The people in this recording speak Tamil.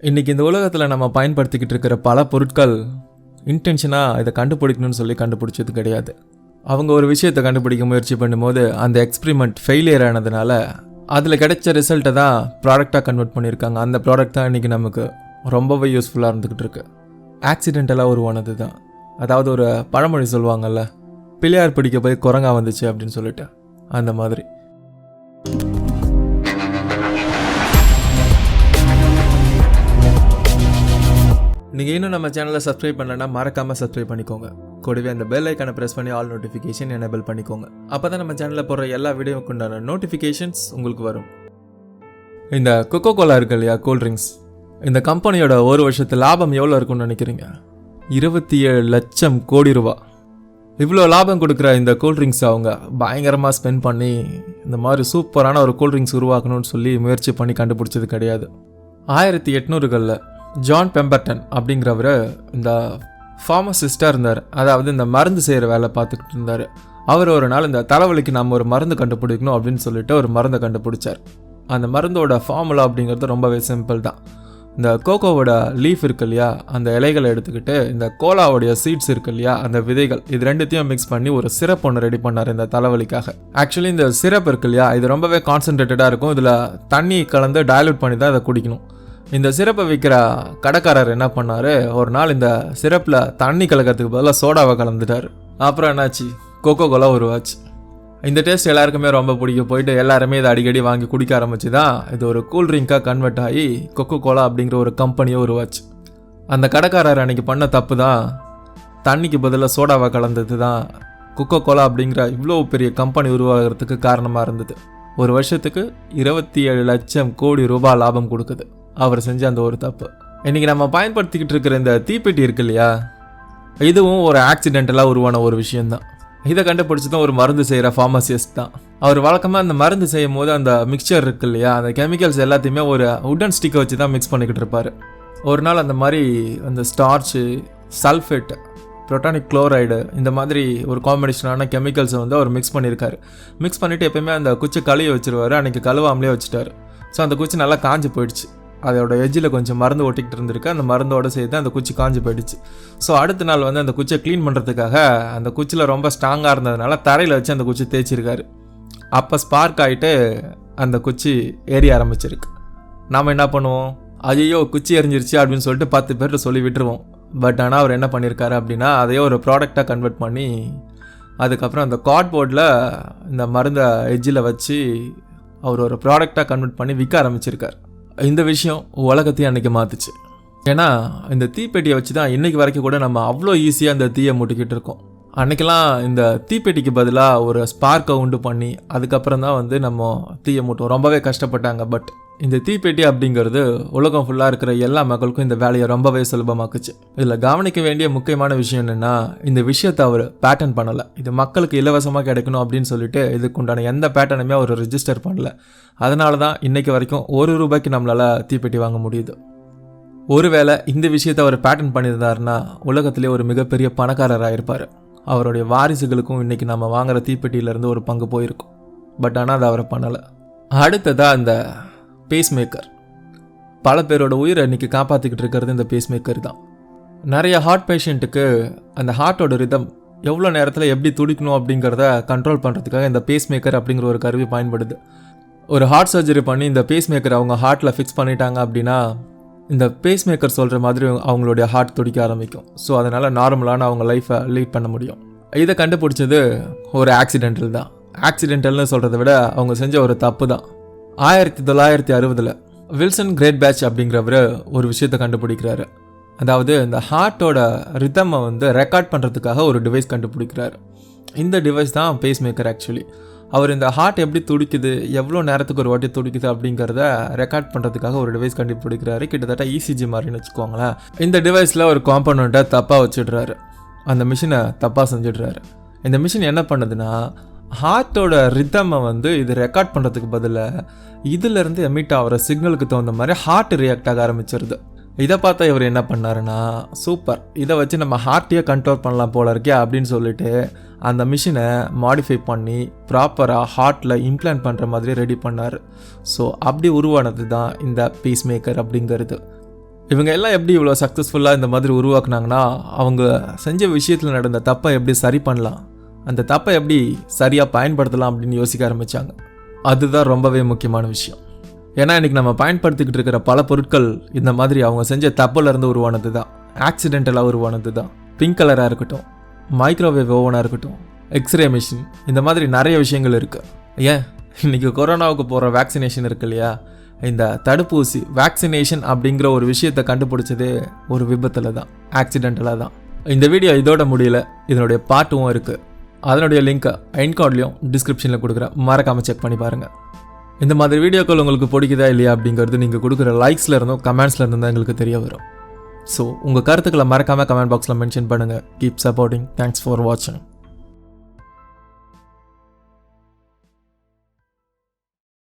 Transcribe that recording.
இன்றைக்கி இந்த உலகத்தில் நம்ம பயன்படுத்திக்கிட்டு இருக்கிற பல பொருட்கள் இன்டென்ஷனாக இதை கண்டுபிடிக்கணும்னு சொல்லி கண்டுபிடிச்சது கிடையாது. அவங்க ஒரு விஷயத்தை கண்டுபிடிக்க முயற்சி பண்ணும்போது அந்த எக்ஸ்பிரிமெண்ட் ஃபெயிலியர் ஆனதுனால அதில் கிடைச்ச ரிசல்ட்டை தான் ப்ராடக்டாக கன்வெர்ட் பண்ணியிருக்காங்க. அந்த ப்ராடக்ட் தான் இன்றைக்கி நமக்கு ரொம்பவே யூஸ்ஃபுல்லாக இருந்துக்கிட்டு இருக்கு. ஆக்சிடென்டலாக உருவானது தான். அதாவது ஒரு பழமொழி சொல்லுவாங்கள்ல, பிள்ளையார் பிடிக்க போய் குரங்கா வந்துச்சு அப்படின்னு சொல்லிட்டு, அந்த மாதிரி. நீங்கள் இன்னும் நம்ம சேனலை சப்ஸ்கிரைப் பண்ணலன்னா மறக்காமல் சப்ஸ்கிரைப் பண்ணிக்கோங்க. கூடவே அந்த பெல் ஐக்கானை ப்ரெஸ் பண்ணி ஆல் நோட்டிஃபிகேஷன் எனேபிள் பண்ணிக்கோங்க. அப்போ தான் நம்ம சேனலில் போடுற எல்லா வீடியோவுக்கு உண்டான நோட்டிஃபிகேஷன்ஸ் உங்களுக்கு வரும். இந்த கொக்கோ கோலா இருக்கு இல்லையா, கூல்ட்ரிங்க்ஸ், இந்த கம்பெனியோட ஒரு வருஷத்து லாபம் எவ்வளோ இருக்குன்னு நினைக்கிறீங்க? 27 லட்சம் கோடி ரூபா. இவ்வளோ லாபம் கொடுக்குற இந்த கூல்ட்ரிங்க்ஸ் அவங்க பயங்கரமாக ஸ்பெண்ட் பண்ணி இந்த மாதிரி சூப்பரான ஒரு கூல்ட்ரிங்க்ஸ் உருவாக்கணும்னு சொல்லி முயற்சி பண்ணி கண்டுபிடிச்சது கிடையாது. 1800களில் ஜான் பெம்பர்டன் அப்படிங்கிறவர் இந்த ஃபார்மசிஸ்டாக இருந்தார். அதாவது இந்த மருந்து செய்கிற வேலை பார்த்துக்கிட்டு இருந்தார். அவர் ஒரு நாள் இந்த தலைவலிக்கு நம்ம ஒரு மருந்து கண்டுபிடிக்கணும் அப்படின்னு சொல்லிட்டு ஒரு மருந்தை கண்டுபிடிச்சார். அந்த மருந்தோட ஃபார்முலா அப்படிங்கிறது ரொம்பவே சிம்பிள் தான். இந்த கோகோவோட லீஃப் இருக்கு இல்லையா, அந்த இலைகளை எடுத்துக்கிட்டு இந்த கோலாவோடைய சீட்ஸ் இருக்கு இல்லையா, அந்த விதைகள், இது ரெண்டுத்தையும் மிக்ஸ் பண்ணி ஒரு சிரப் ஒன்று ரெடி பண்ணார் இந்த தலைவலிக்காக. ஆக்சுவலி இந்த சிரப் இருக்கு இல்லையா, இது ரொம்பவே கான்சன்ட்ரேட்டடாக இருக்கும். இதில் தண்ணி கலந்து டைலூட் பண்ணி தான் இதை குடிக்கணும். இந்த சிரப்பை விற்கிற கடைக்காரர் என்ன பண்ணார், ஒரு நாள் இந்த சிரப்பில் தண்ணி கலக்கிறதுக்கு பதிலாக சோடாவை கலந்துட்டார். அப்புறம் என்னாச்சு, கொக்கோ கோலா உருவாச்சு. இந்த டேஸ்ட் எல்லாருக்குமே ரொம்ப பிடிக்க போயிட்டு எல்லாருமே இதை அடிக்கடி வாங்கி குடிக்க ஆரம்பிச்சு தான் இது ஒரு கூல்ட்ரிங்காக கன்வெர்ட் ஆகி கொக்கோ கோலா அப்படிங்கிற ஒரு கம்பெனியை உருவாச்சு. அந்த கடைக்காரர் அன்றைக்கி பண்ண தப்பு தான், தண்ணிக்கு பதிலாக சோடாவை கலந்தது தான் கொக்கோ கோலா அப்படிங்கிற இவ்வளோ பெரிய கம்பெனி உருவாகிறதுக்கு காரணமாக இருந்தது. ஒரு வருஷத்துக்கு 27 லட்சம் கோடி ரூபாய் லாபம் கொடுக்குது அவர் செஞ்ச அந்த ஒரு தப்பு. இன்றைக்கி நம்ம பயன்படுத்திக்கிட்டு இருக்கிற இந்த தீப்பெட்டி இருக்கு இல்லையா, இதுவும் ஒரு ஆக்சிடென்டலாக உருவான ஒரு விஷயந்தான். இதை கண்டுபிடிச்சி தான் ஒரு மருந்து செய்கிற ஃபார்மசிஸ்ட் தான். அவர் வழக்கமாக அந்த மருந்து செய்யும் போது அந்த மிக்சர் இருக்கு இல்லையா, அந்த கெமிக்கல்ஸ் எல்லாத்தையுமே ஒரு உட்டன் ஸ்டிக்கை வச்சு தான் மிக்ஸ் பண்ணிக்கிட்டு இருப்பார். ஒரு நாள் அந்த மாதிரி அந்த ஸ்டார்ச்சு, சல்ஃபேட், புரோட்டானிக் குளோரைடு, இந்த மாதிரி ஒரு காம்பினேஷனான கெமிக்கல்ஸை வந்து அவர் மிக்ஸ் பண்ணியிருக்காரு. மிக்ஸ் பண்ணிவிட்டு எப்போயுமே அந்த குச்சி கழுவி வச்சுருவார். அன்றைக்கி கழுவாமலே வச்சுட்டார். ஸோ அந்த குச்சி நல்லா காஞ்சி போயிடுச்சு. அதோட எஜ்ஜில் கொஞ்சம் மருந்து ஒட்டிக்கிட்டு இருந்திருக்கு. அந்த மருந்தோடு சேர்த்து அந்த குச்சி காஞ்சி போயிடுச்சு. ஸோ அடுத்த நாள் வந்து அந்த குச்சியை க்ளீன் பண்ணுறதுக்காக அந்த குச்சியில் ரொம்ப ஸ்ட்ராங்காக இருந்ததுனால தரையில் வச்சு அந்த குச்சி தேய்ச்சிருக்காரு. அப்போ ஸ்பார்க் ஆகிட்டு அந்த குச்சி எரிய ஆரம்பிச்சிருக்கு. நாம் என்ன பண்ணுவோம், ஐயோ குச்சி எரிஞ்சிருச்சு அப்படின்னு சொல்லிட்டு 10 பேர்கிட்ட சொல்லி விட்டுருவோம். பட் ஆனால் அவர் என்ன பண்ணியிருக்காரு அப்படின்னா, அதையே ஒரு ப்ராடக்டாக கன்வெர்ட் பண்ணி அதுக்கப்புறம் அந்த கார்ட்போர்டில் இந்த மருந்தை எஜ்ஜில் வச்சு அவர் ஒரு ப்ராடக்டாக கன்வெர்ட் பண்ணி விற்க ஆரம்பிச்சிருக்கார். இந்த விஷயம் உலகத்தையும் அன்றைக்கி மாற்றுச்சு. ஏன்னா இந்த தீப்பெட்டியை வச்சு தான் இன்றைக்கி வரைக்கும் கூட நம்ம அவ்வளோ ஈஸியாக இந்த தீயை மூட்டிக்கிட்டு இருக்கோம். அன்றைக்கெல்லாம் இந்த தீப்பெட்டிக்கு பதிலாக ஒரு ஸ்பார்க்கை உண்டு பண்ணி அதுக்கப்புறம் தான் வந்து நம்ம தீயை மூட்டுவோம். ரொம்பவே கஷ்டப்பட்டாங்க. பட் இந்த தீப்பெட்டி அப்படிங்கிறது உலகம் ஃபுல்லாக இருக்கிற எல்லா மக்களுக்கும் இந்த வேலையை ரொம்பவே சுலபமாக்குச்சு. இதில் கவனிக்க வேண்டிய முக்கியமான விஷயம் என்னென்னா, இந்த விஷயத்தை அவர் பேட்டன் பண்ணலை. இது மக்களுக்கு இலவசமாக கிடைக்கணும் அப்படின்னு சொல்லிட்டு இதுக்குண்டான எந்த பேட்டனுமே அவர் ரிஜிஸ்டர் பண்ணல. அதனால தான் இன்றைக்கி வரைக்கும் ₹1 நம்மளால் தீப்பெட்டி வாங்க முடியுது. ஒருவேளை இந்த விஷயத்தை அவர் பேட்டன் பண்ணியிருந்தாருன்னா உலகத்திலே ஒரு மிகப்பெரிய பணக்காரராக இருப்பார். அவருடைய வாரிசுகளுக்கும் இன்றைக்கி நம்ம வாங்குகிற தீப்பெட்டியிலேருந்து ஒரு பங்கு போயிருக்கும். பட் ஆனால் அதை அவரை பண்ணலை. அடுத்ததாக இந்த பேஸ்மேக்கர். பல பேரோட உயிரை இன்றைக்கி காப்பாற்றிக்கிட்டு இருக்கிறது இந்த பேஸ்மேக்கர் தான். நிறைய ஹார்ட் பேஷண்ட்டுக்கு அந்த ஹார்ட்டோட ரிதம் எவ்வளோ நேரத்தில் எப்படி துடிக்கணும் அப்படிங்கிறத கண்ட்ரோல் பண்ணுறதுக்காக இந்த பேஸ்மேக்கர் அப்படிங்கிற ஒரு கருவி பயன்படுது. ஒரு ஹார்ட் சர்ஜரி பண்ணி இந்த பேஸ்மேக்கர் அவங்க ஹார்ட்டில் ஃபிக்ஸ் பண்ணிட்டாங்க அப்படின்னா இந்த பேஸ்மேக்கர் சொல்கிற மாதிரி அவங்களுடைய ஹார்ட் துடிக்க ஆரம்பிக்கும். ஸோ அதனால் நார்மலான அவங்க லைஃப்பை லீட் பண்ண முடியும். இதை கண்டுபிடிச்சது ஒரு ஆக்சிடென்டல் தான். ஆக்சிடென்டல்னு சொல்கிறத விட அவங்க செஞ்ச ஒரு தப்பு தான். 1960 வில்சன் கிரேட் பேட்ச் அப்படிங்கிறவர் ஒரு விஷயத்தை கண்டுபிடிக்கிறாரு. அதாவது இந்த ஹார்ட்டோட ரிதம்மை வந்து ரெக்கார்ட் பண்ணுறதுக்காக ஒரு டிவைஸ் கண்டுபிடிக்கிறாரு. இந்த டிவைஸ் தான் பேஸ்மேக்கர். ஆக்சுவலி அவர் இந்த ஹார்ட் எப்படி துடிக்குது, எவ்வளோ நேரத்துக்கு ஒரு வாட்டி துடிக்குது அப்படிங்கிறத ரெக்கார்ட் பண்ணுறதுக்காக ஒரு டிவைஸ் கண்டுபிடிக்கிறாரு. கிட்டத்தட்ட இசிஜி மாதிரின்னு வச்சுக்கோங்களேன். இந்த டிவைஸில் ஒரு காம்பனண்ட்டை தப்பாக வச்சுடுறாரு. அந்த மிஷினை தப்பாக செஞ்சிடுறாரு. இந்த மிஷின் என்ன பண்ணுதுன்னா, ஹார்ட்டோட ரிதம்மை வந்து இது ரெக்கார்ட் பண்ணுறதுக்கு பதிலாக இதிலேருந்து எமிட் ஆகிற சிக்னலுக்கு தகுந்த மாதிரி ஹார்ட் ரியாக்ட் ஆக ஆரம்பிச்சிருது. இதை பார்த்தா இவர் என்ன பண்ணாருன்னா, சூப்பர், இதை வச்சு நம்ம ஹார்ட்டையே கண்ட்ரோல் பண்ணலாம் போல இருக்கே அப்படின்னு சொல்லிட்டு அந்த மிஷினை மாடிஃபை பண்ணி ப்ராப்பராக ஹார்ட்டில் இம்ப்ளான்ட் பண்ணுற மாதிரி ரெடி பண்ணார். ஸோ அப்படி உருவானது தான் இந்த பேஸ்மேக்கர் அப்படிங்கிறது. இவங்க எல்லாம் எப்படி இவ்வளோ சக்ஸஸ்ஃபுல்லாக இந்த மாதிரி உருவாக்குனாங்கன்னா அவங்க செஞ்ச விஷயத்தில் நடந்த தப்பை எப்படி சரி பண்ணலாம், அந்த தப்பை எப்படி சரியாக பயன்படுத்தலாம் அப்படின்னு யோசிக்க ஆரம்பித்தாங்க. அதுதான் ரொம்பவே முக்கியமான விஷயம். ஏன்னா இன்றைக்கி நம்ம பயன்படுத்திக்கிட்டு இருக்கிற பல பொருட்கள் இந்த மாதிரி அவங்க செஞ்ச தப்புலேருந்து உருவானது தான், ஆக்சிடென்டலாக உருவானது தான். பிங்க் கலராக இருக்கட்டும், மைக்ரோவேவ் ஓவனாக இருக்கட்டும், எக்ஸ்ரே மிஷின், இந்த மாதிரி நிறைய விஷயங்கள் இருக்குது. ஏன் இன்றைக்கி கொரோனாவுக்கு போகிற வேக்சினேஷன் இருக்கு இல்லையா, இந்த தடுப்பூசி வேக்சினேஷன் அப்படிங்கிற ஒரு விஷயத்தை கண்டுபிடிச்சதே ஒரு விபத்தில் தான், ஆக்சிடென்டலாக தான். இந்த வீடியோ இதோட முடியல, இதனுடைய பார்ட்டும் இருக்குது. அதனுடைய லிங்க்கை என்கார்ட்லேயும் டிஸ்கிரிப்ஷனில் கொடுக்குறேன், மறக்காமல் செக் பண்ணி பாருங்கள். இந்த மாதிரி வீடியோக்கள் உங்களுக்கு பிடிக்குதா இல்லையா அப்படிங்கிறது நீங்கள் கொடுக்குற லைக்ஸில் இருந்தும் கமெண்ட்ஸில் இருந்தும் தான் எங்களுக்கு தெரிய வரும். ஸோ உங்கள் கருத்துக்களை மறக்காமல் கமெண்ட் பாக்ஸில் மென்ஷன் பண்ணுங்கள். Keep supporting. தேங்க்ஸ் ஃபார் வாட்சிங்.